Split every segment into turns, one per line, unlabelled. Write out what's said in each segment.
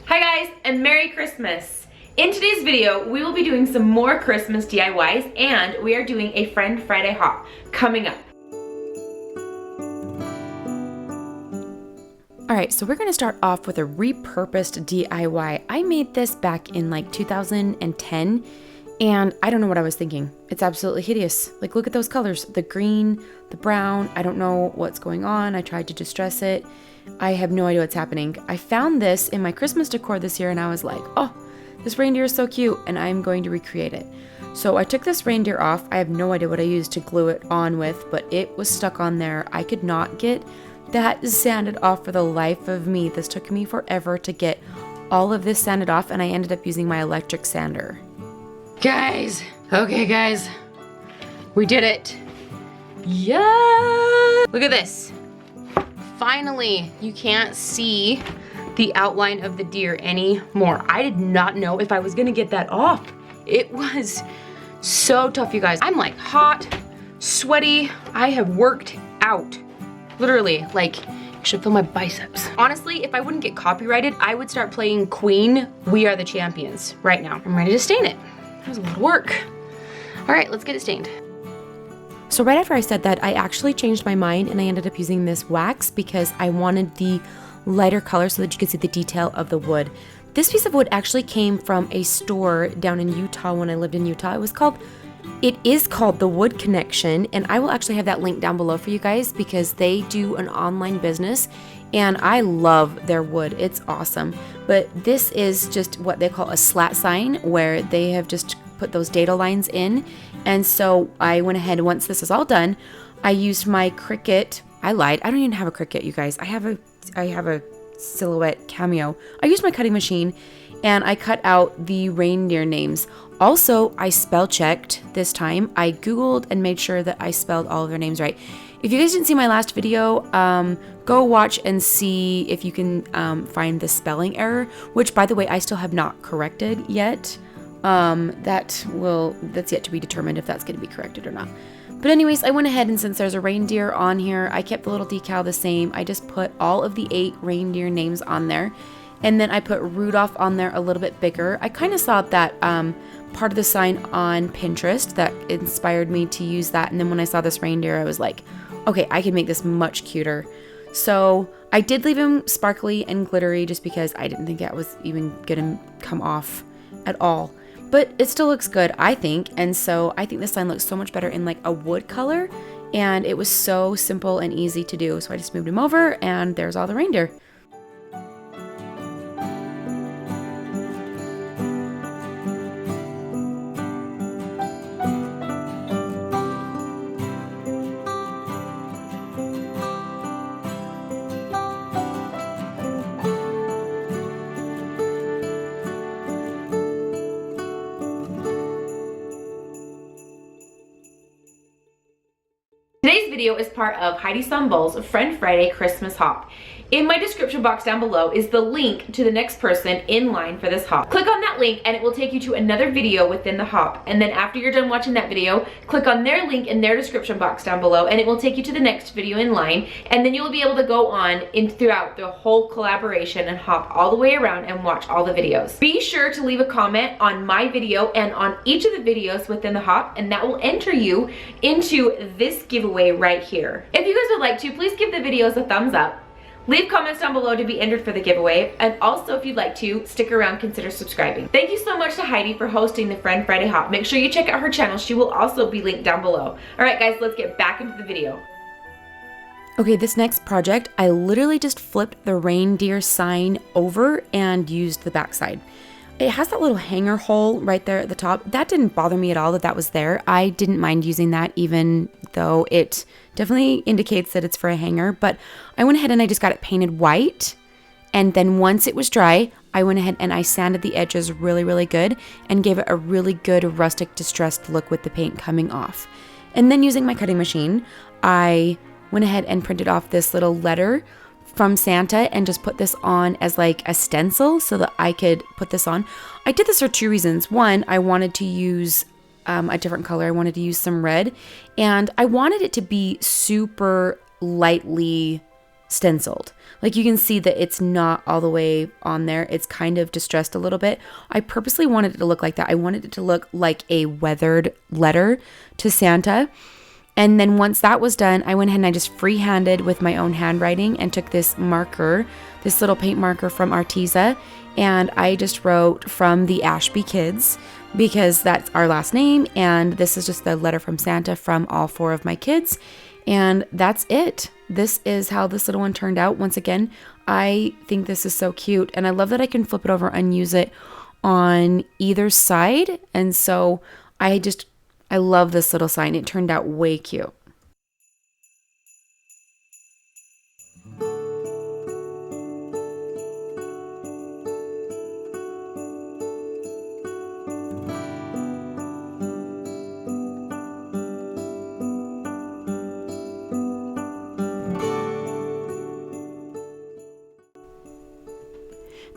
Hi guys, and Merry Christmas! In today's video, we will be doing some more Christmas DIYs, and we are doing a Friend Friday hop coming up.
Alright, so we're going to start off with a repurposed DIY. I made this back in like 2010, and I don't know what I was thinking. It's absolutely hideous. Like, look at those colors. The green, the brown. I don't know what's going on. I tried to distress it. I have no idea what's happening. I found this in my Christmas decor this year, and I was like, oh, this reindeer is so cute, and I'm going to recreate it. So I took this reindeer off. I have no idea what I used to glue it on with, but it was stuck on there. I could not get that sanded off for the life of me. This took me forever to get all of this sanded off, and I ended up using my electric sander. Guys, okay guys, we did it. Yeah! Look at this. Finally, you can't see the outline of the deer anymore. I did not know if I was gonna get that off. It was so tough, you guys. I'm like hot, sweaty. I have worked out. Literally, like, I should feel my biceps. Honestly, if I wouldn't get copyrighted, I would start playing Queen, We Are the Champions right now. I'm ready to stain it. That was a lot of work. All right, let's get it stained. So right after I said that, I actually changed my mind and I ended up using this wax because I wanted the lighter color so that you could see the detail of the wood. This piece of wood actually came from a store down in Utah when I lived in Utah. It is called The Wood Connection, and I will actually have that link down below for you guys because they do an online business and I love their wood. It's awesome. But this is just what they call a slat sign, where they have just put those data lines in. And so I went ahead, once this is all done, I used my Cricut. I lied. I don't even have a Cricut, you guys. I have a Silhouette Cameo. I used my cutting machine and I cut out the reindeer names. Also, I spell checked this time. I Googled and made sure that I spelled all of their names right. If you guys didn't see my last video, go watch and see if you can find the spelling error, which, by the way, I still have not corrected yet. That's yet to be determined if that's going to be corrected or not. But anyways, I went ahead and since there's a reindeer on here, I kept the little decal the same. I just put all of the 8 reindeer names on there. And then I put Rudolph on there a little bit bigger. I kind of saw that part of the sign on Pinterest that inspired me to use that. And then when I saw this reindeer, I was like, okay, I can make this much cuter. So I did leave him sparkly and glittery just because I didn't think that was even going to come off at all. But it still looks good, I think. And so I think this sign looks so much better in like a wood color. And it was so simple and easy to do. So I just moved him over and there's all the reindeer.
Today's video is part of Heidi Sonboul's Friend Friday Christmas hop. In my description box down below is the link to the next person in line for this hop. Click on that link and it will take you to another video within the hop. And then after you're done watching that video, click on their link in their description box down below and it will take you to the next video in line. And then you'll be able to go on throughout the whole collaboration and hop all the way around and watch all the videos. Be sure to leave a comment on my video and on each of the videos within the hop, and that will enter you into this giveaway right here. If you guys would like to, please give the videos a thumbs up. Leave comments down below to be entered for the giveaway, and also if you'd like to stick around, consider subscribing. Thank you so much to Heidi for hosting the Friend Friday hop. Make sure you check out her channel. She will also be linked down below. All right guys, let's get back into the video.
Okay, this next project, I literally just flipped the reindeer sign over and used the backside. It has that little hanger hole right there at the top. That didn't bother me at all that was there. I didn't mind using that, even though it definitely indicates that it's for a hanger. But I went ahead and I just got it painted white. And then once it was dry, I went ahead and I sanded the edges really, really good and gave it a really good rustic distressed look with the paint coming off. And then using my cutting machine, I went ahead and printed off this little letter from Santa and just put this on as like a stencil so that I could put this on. I did this for 2 reasons. One, I wanted to use a different color. I wanted to use some red, and I wanted it to be super lightly
stenciled. Like you can see that it's not all the way on there. It's kind of distressed a little bit. I purposely wanted it to look like that. I wanted it to look like a weathered letter to Santa. And then once that was done, I went ahead and I just freehanded with my own handwriting and took this marker, this little paint marker from Arteza, and I just wrote from the Ashby kids because that's our last name, and this is just the letter from Santa from all 4 of my kids, and that's it. This is how this little one turned out. Once again, I think this is so cute, and I love that I can flip it over and use it on either side, and so I love this little sign. It turned out way cute.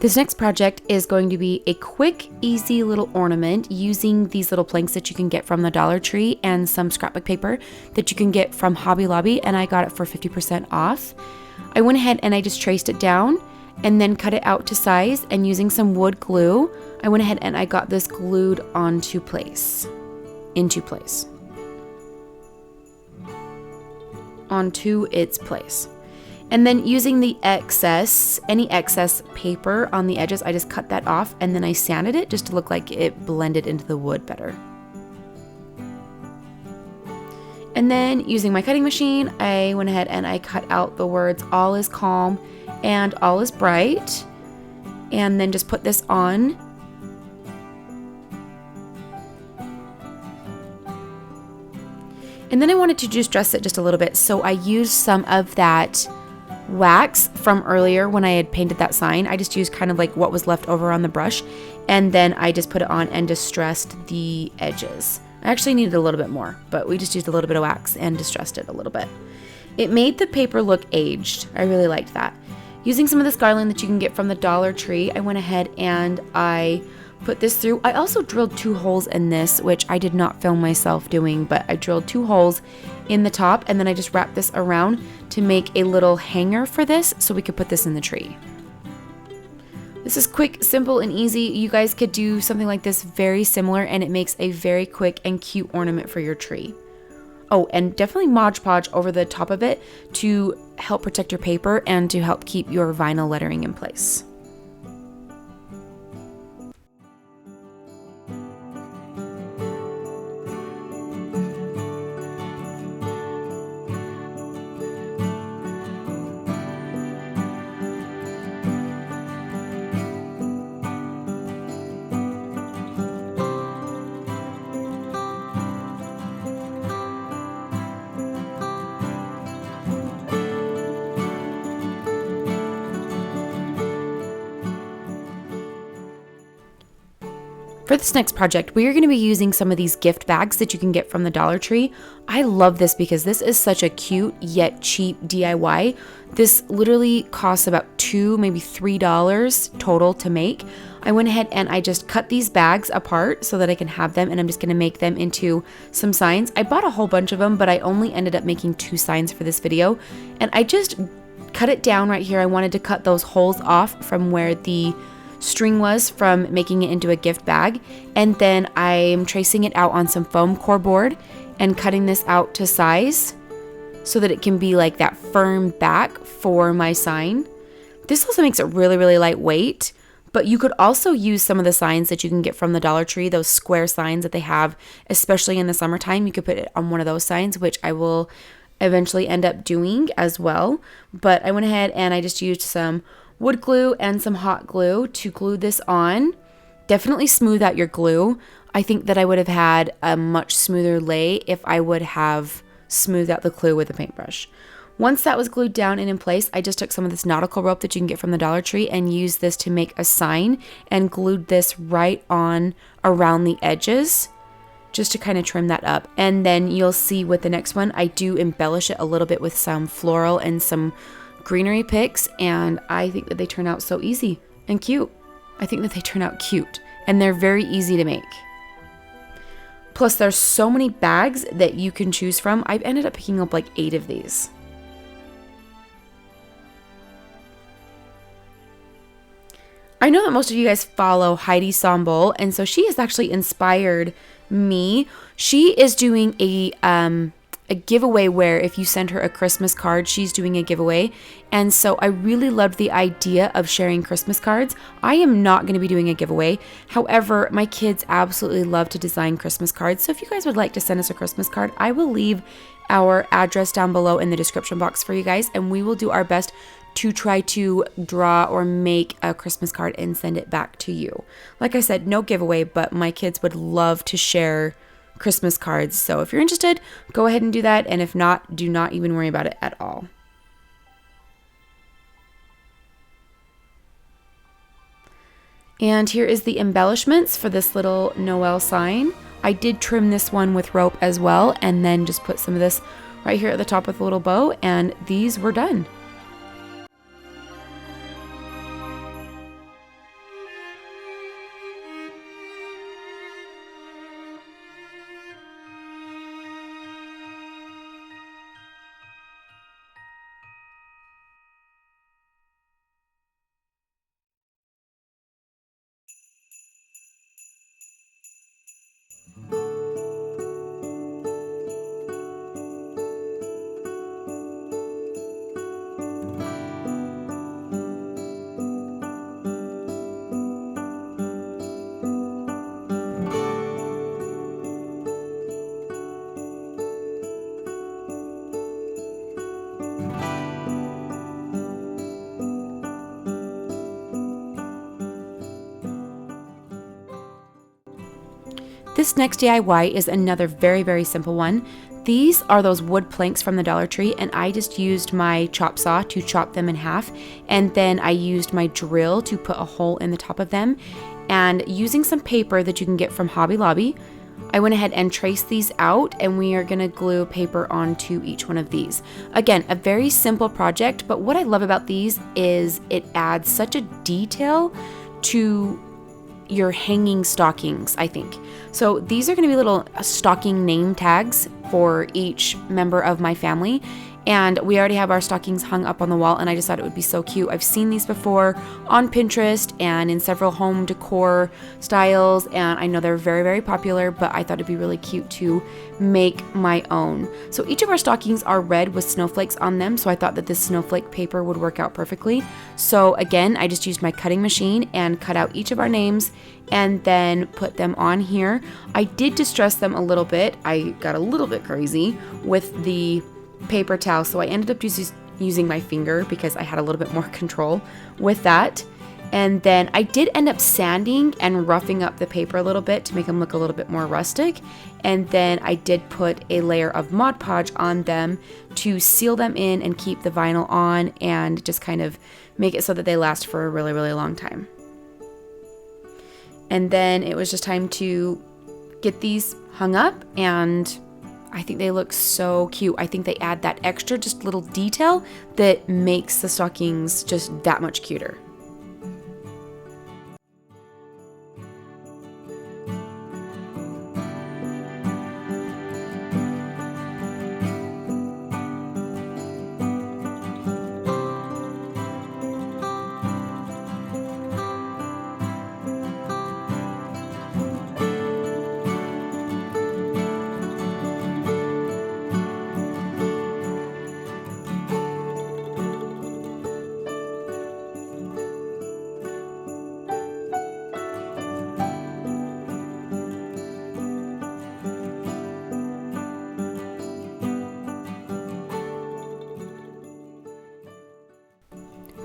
This next project is going to be a quick, easy little ornament using these little planks that you can get from the Dollar Tree and some scrapbook paper that you can get from Hobby Lobby, and I got it for 50% off. I went ahead and I just traced it down and then cut it out to size, and using some wood glue, I went ahead and I got this glued into place. Onto its place. And then using the any excess paper on the edges, I just cut that off and then I sanded it just to look like it blended into the wood better. And then using my cutting machine, I went ahead and I cut out the words "all is calm" and "all is bright," and then just put this on. And then I wanted to just dress it just a little bit, so I used some of that wax from earlier when I had painted that sign. I just used kind of like what was left over on the brush, and then I just put it on and distressed the edges. I actually needed a little bit more, but we just used a little bit of wax and distressed it a little bit. It made the paper look aged. I really liked that. Using some of this garland that you can get from the Dollar Tree, I went ahead and I put this through. I also drilled 2 holes in this, which I did not film myself doing, but I drilled 2 holes in the top, and then I just wrapped this around to make a little hanger for this so we could put this in the tree. This is quick, simple, and easy. You guys could do something like this very similar, and it makes a very quick and cute ornament for your tree. Oh, and definitely Mod Podge over the top of it to help protect your paper and to help keep your vinyl lettering in place. For this next project, we are going to be using some of these gift bags that you can get from the Dollar Tree. I love this because this is such a cute yet cheap DIY. This literally costs about $2, maybe $3 total to make. I went ahead and I just cut these bags apart so that I can have them, and I'm just going to make them into some signs. I bought a whole bunch of them, but I only ended up making 2 signs for this video, and I just cut it down right here. I wanted to cut those holes off from where the string was from making it into a gift bag, and then I'm tracing it out on some foam core board and cutting this out to size so that it can be like that firm back for my sign. This also makes it really, really lightweight, but you could also use some of the signs that you can get from the Dollar Tree, those square signs that they have, especially in the summertime. You could put it on one of those signs, which I will eventually end up doing as well. But I went ahead and I just used some wood glue and some hot glue to glue this on. Definitely smooth out your glue. I think that I would have had a much smoother lay if I would have smoothed out the glue with a paintbrush. Once that was glued down and in place, I just took some of this nautical rope that you can get from the Dollar Tree and used this to make a sign and glued this right on around the edges just to kind of trim that up. And then you'll see with the next one, I do embellish it a little bit with some floral and some greenery picks, and I think that they turn out so easy and cute. I think that they turn out cute, and they're very easy to make. Plus, there's so many bags that you can choose from. I've ended up picking up like 8 of these. I know that most of you guys follow Heidi Sonboul, and so she has actually inspired me. She is doing a giveaway where if you send her a Christmas card, she's doing a giveaway. And so I really loved the idea of sharing Christmas cards. I am not going to be doing a giveaway. However, my kids absolutely love to design Christmas cards. So if you guys would like to send us a Christmas card, I will leave our address down below in the description box for you guys, and we will do our best to try to draw or make a Christmas card and send it back to you. Like I said, no giveaway, but my kids would love to share Christmas cards. So if you're interested, go ahead and do that. And if not, do not even worry about it at all. And here is the embellishments for this little Noel sign. I did trim this one with rope as well, and then just put some of this right here at the top with a little bow, and these were done. This next DIY is another very, very simple one. These are those wood planks from the Dollar Tree, and I just used my chop saw to chop them in half, and then I used my drill to put a hole in the top of them. And using some paper that you can get from Hobby Lobby, I went ahead and traced these out, and we are going to glue paper onto each one of these. Again, a very simple project, but what I love about these is it adds such a detail to your hanging stockings, I think. So these are going to be little stocking name tags for each member of my family. And we already have our stockings hung up on the wall, and I just thought it would be so cute. I've seen these before on Pinterest and in several home decor styles, and I know they're very, very popular, but I thought it'd be really cute to make my own. So each of our stockings are red with snowflakes on them, so I thought that this snowflake paper would work out perfectly. So again, I just used my cutting machine and cut out each of our names and then put them on here. I did distress them a little bit. I got a little bit crazy with the paper towel, so I ended up using my finger because I had a little bit more control with that. And then I did end up sanding and roughing up the paper a little bit to make them look a little bit more rustic. And then I did put a layer of Mod Podge on them to seal them in and keep the vinyl on and just kind of make it so that they last for a really, really long time. And then it was just time to get these hung up, and I think they look so cute. I think they add that extra just little detail that makes the stockings just that much cuter.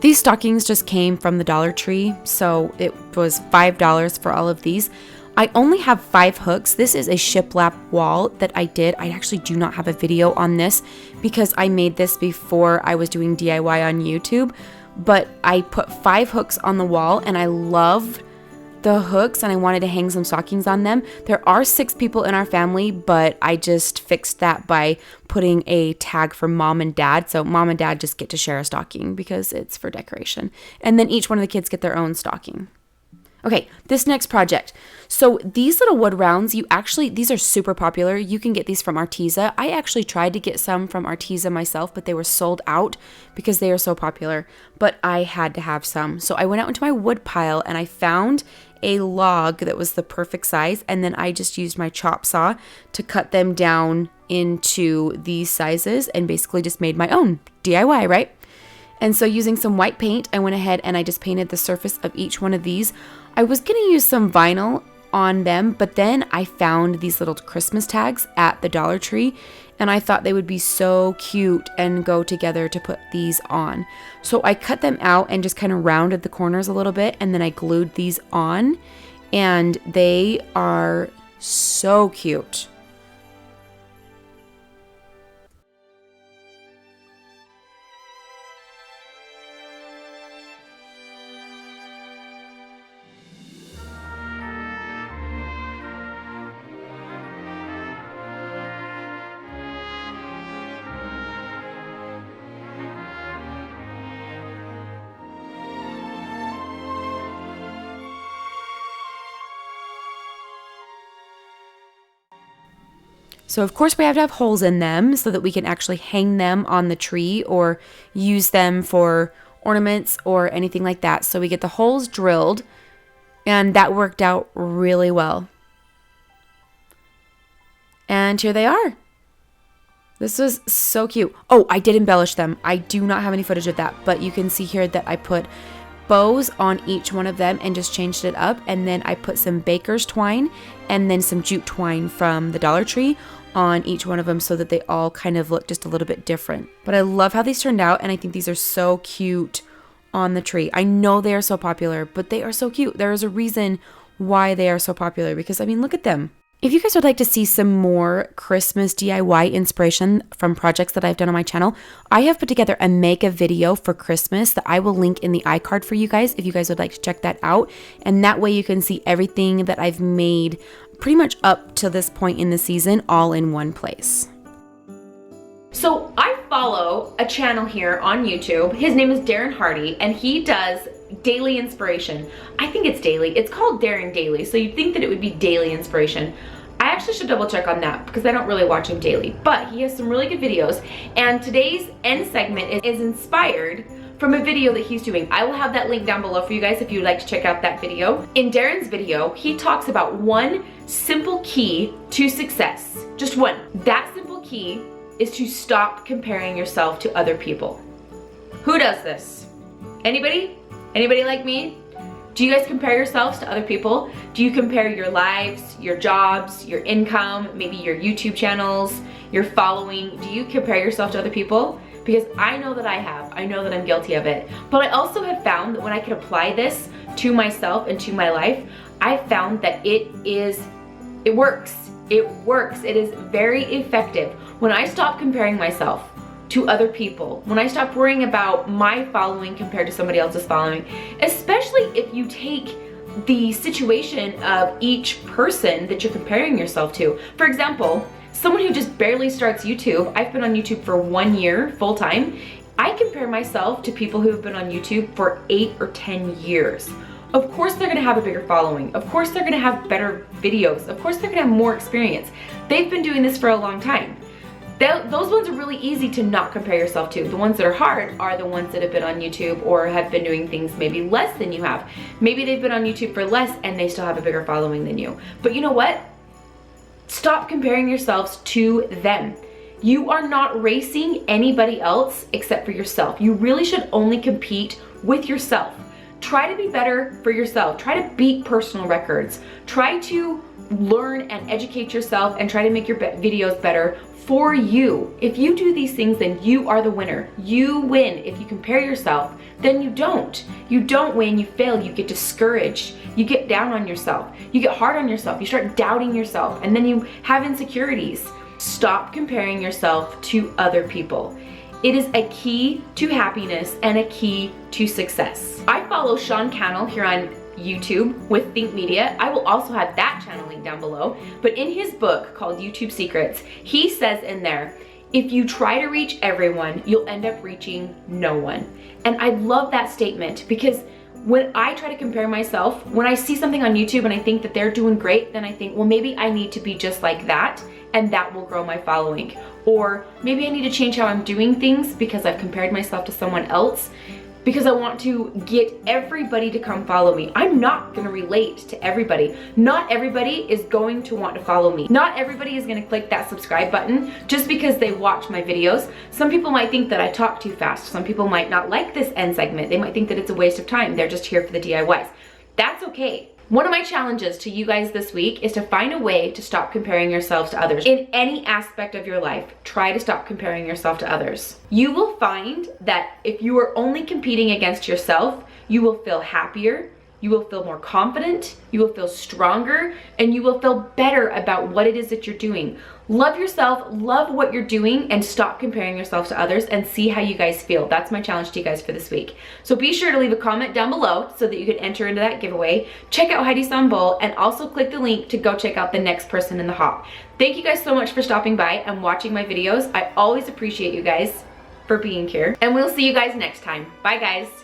These stockings just came from the Dollar Tree, so it was $5 for all of these. I only have 5 hooks. This is a shiplap wall that I did. I actually do not have a video on this because I made this before I was doing DIY on YouTube, but I put 5 hooks on the wall, and I love the hooks, and I wanted to hang some stockings on them. There are 6 people in our family, but I just fixed that by putting a tag for mom and dad. So mom and dad just get to share a stocking because it's for decoration. And then each one of the kids get their own stocking. Okay, this next project. So So these little wood rounds, these are super popular. You can get these from Arteza. I actually tried to get some from Arteza myself, but they were sold out because they are so popular. But I had to have some. So I went out into my wood pile and I found a log that was the perfect size. And then I just used my chop saw to cut them down into these sizes and basically just made my own DIY, right? And so using some white paint, I went ahead and I just painted the surface of each one of these. I was going to use some vinyl on them, but then I found these little Christmas tags at the Dollar Tree and I thought they would be so cute and go together to put these on. So I cut them out and just kind of rounded the corners a little bit, and then I glued these on, and they are so cute. So of course we have to have holes in them so that we can actually hang them on the tree or use them for ornaments or anything like that. So we get the holes drilled, and that worked out really well. And here they are. This was so cute. Oh, I did embellish them. I do not have any footage of that, but you can see here that I put bows on each one of them and just changed it up. And then I put some baker's twine and then some jute twine from the Dollar Tree on each one of them so that they all kind of look just a little bit different. But I love how these turned out, and I think these are so cute on the tree. I know they are so popular, but they are so cute. There is a reason why they are so popular because, I mean, look at them. If you guys would like to see some more Christmas DIY inspiration from projects that I've done on my channel, I have put together a make a video for Christmas that I will link in the iCard for you guys if you guys would like to check that out. And that way you can see everything that I've made pretty much up to this point in the season all in one place.
So I follow a channel here on YouTube. His name is Darren Hardy, and he does daily inspiration. I think it's daily. It's called Darren Daily, so you'd think that it would be daily inspiration. I actually should double check on that because I don't really watch him daily, but he has some really good videos, and today's end segment is inspired from a video that he's doing. I will have that link down below for you guys if you'd like to check out that video. In Darren's video, he talks about one simple key to success. Just one. That simple key is to stop comparing yourself to other people. Who does this? Anybody? Anybody like me? Do you guys compare yourselves to other people? Do you compare your lives, your jobs, your income, maybe your YouTube channels, your following? Do you compare yourself to other people? Because I know that I have. I know that I'm guilty of it. But I also have found that when I can apply this to myself and to my life, I found that it works. It works. It is very effective. When I stop comparing myself to other people, when I stop worrying about my following compared to somebody else's following, especially if you take the situation of each person that you're comparing yourself to. For example, someone who just barely starts YouTube, I've been on YouTube for 1 year full time. I compare myself to people who have been on YouTube for 8 or 10 years. Of course they're gonna have a bigger following. Of course they're gonna have better videos. Of course they're gonna have more experience. They've been doing this for a long time. Those ones are really easy to not compare yourself to. The ones that are hard are the ones that have been on YouTube or have been doing things maybe less than you have. Maybe they've been on YouTube for less and they still have a bigger following than you. But you know what? Stop comparing yourselves to them. You are not racing anybody else except for yourself. You really should only compete with yourself. Try to be better for yourself. Try to beat personal records. Try to learn and educate yourself and try to make your videos better for you. If you do these things, then you are the winner. You win. If you compare yourself, then you don't. You don't win, you fail, you get discouraged. You get down on yourself. You get hard on yourself. You start doubting yourself, and then you have insecurities. Stop comparing yourself to other people. It is a key to happiness and a key to success. I follow Sean Cannell here on YouTube with Think Media. I will also have that channel link down below. But in his book called YouTube Secrets, he says in there, if you try to reach everyone, you'll end up reaching no one. And I love that statement because when I try to compare myself, when I see something on YouTube and I think that they're doing great, then I think, well, maybe I need to be just like that, and that will grow my following. Or maybe I need to change how I'm doing things because I've compared myself to someone else, because I want to get everybody to come follow me. I'm not gonna relate to everybody. Not everybody is going to want to follow me. Not everybody is gonna click that subscribe button just because they watch my videos. Some people might think that I talk too fast. Some people might not like this end segment. They might think that it's a waste of time. They're just here for the DIYs. That's okay. One of my challenges to you guys this week is to find a way to stop comparing yourselves to others. In any aspect of your life, try to stop comparing yourself to others. You will find that if you are only competing against yourself, you will feel happier, you will feel more confident, you will feel stronger, and you will feel better about what it is that you're doing. Love yourself, love what you're doing, and stop comparing yourself to others and see how you guys feel. That's my challenge to you guys for this week. So be sure to leave a comment down below so that you can enter into that giveaway. Check out Heidi Sonboul and also click the link to go check out the next person in the hop. Thank you guys so much for stopping by and watching my videos. I always appreciate you guys for being here, and we'll see you guys next time. Bye guys.